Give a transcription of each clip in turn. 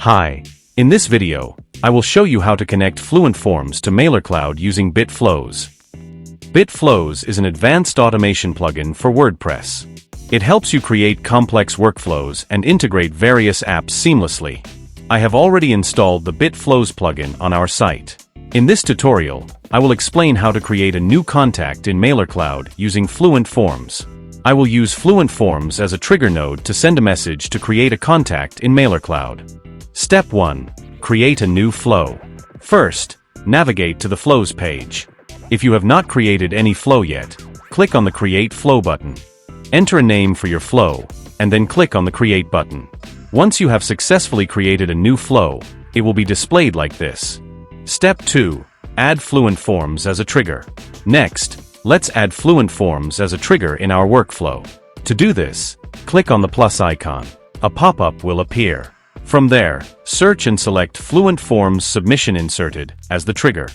Hi. In this video, I will show you how to connect Fluent Forms to MailerCloud using BitFlows. BitFlows is an advanced automation plugin for WordPress. It helps you create complex workflows and integrate various apps seamlessly. I have already installed the BitFlows plugin on our site. In this tutorial, I will explain how to create a new contact in MailerCloud using Fluent Forms. I will use Fluent Forms as a trigger node to send a message to create a contact in MailerCloud. Step 1. Create a new flow. First, navigate to the Flows page. If you have not created any flow yet, click on the Create Flow button. Enter a name for your flow, and then click on the Create button. Once you have successfully created a new flow, it will be displayed like this. Step 2. Add Fluent Forms as a trigger. Next, let's add Fluent Forms as a trigger in our workflow. To do this, click on the plus icon. A pop-up will appear. From there, search and select Fluent Forms Submission Inserted as the trigger.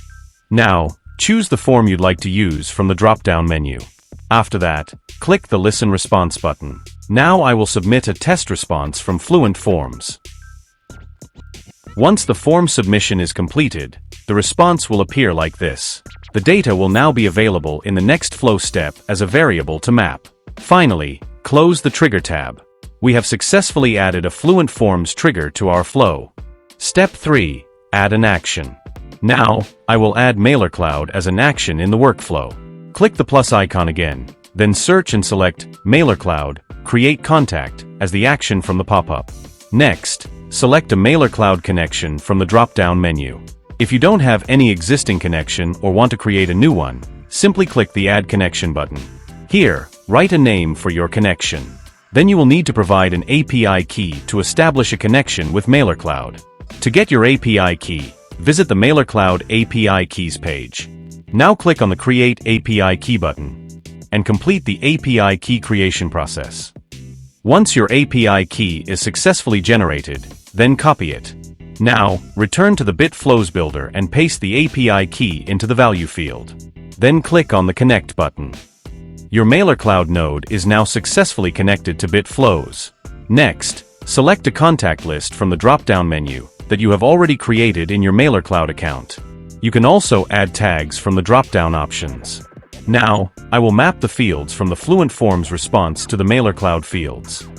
Now, choose the form you'd like to use from the drop-down menu. After that, click the Listen Response button. Now I will submit a test response from Fluent Forms. Once the form submission is completed, the response will appear like this. The data will now be available in the next flow step as a variable to map. Finally, close the Trigger tab. We have successfully added a Fluent Forms trigger to our flow. Step 3. Add an action. Now, I will add MailerCloud as an action in the workflow. Click the plus icon again, then search and select MailerCloud, Create Contact as the action from the pop-up. Next, select a MailerCloud connection from the drop-down menu. If you don't have any existing connection or want to create a new one, simply click the Add Connection button. Here, write a name for your connection. Then you will need to provide an API key to establish a connection with MailerCloud. To get your API key, visit the MailerCloud API Keys page. Now click on the Create API Key button and complete the API key creation process. Once your API key is successfully generated, then copy it. Now, return to the BitFlows builder and paste the API key into the value field. Then click on the Connect button. Your MailerCloud node is now successfully connected to BitFlows. Next, select a contact list from the drop-down menu that you have already created in your MailerCloud account. You can also add tags from the drop-down options. Now, I will map the fields from the Fluent Forms response to the MailerCloud fields.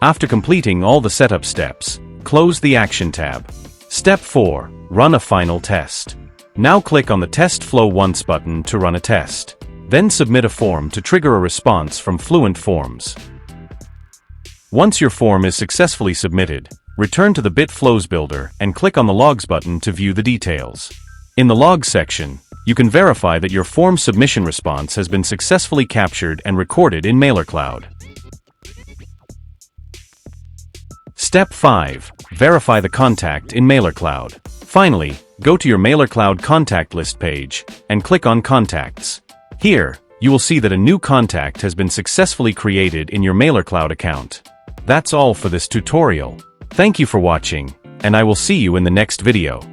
After completing all the setup steps, close the Action tab. Step 4. Run a final test. Now click on the Test Flow Once button to run a test. Then submit a form to trigger a response from Fluent Forms. Once your form is successfully submitted, return to the BitFlows builder and click on the Logs button to view the details. In the Logs section, you can verify that your form submission response has been successfully captured and recorded in MailerCloud. Step 5. Verify the contact in MailerCloud. Finally, go to your MailerCloud contact list page and click on Contacts. Here, you will see that a new contact has been successfully created in your MailerCloud account. That's all for this tutorial. Thank you for watching, and I will see you in the next video.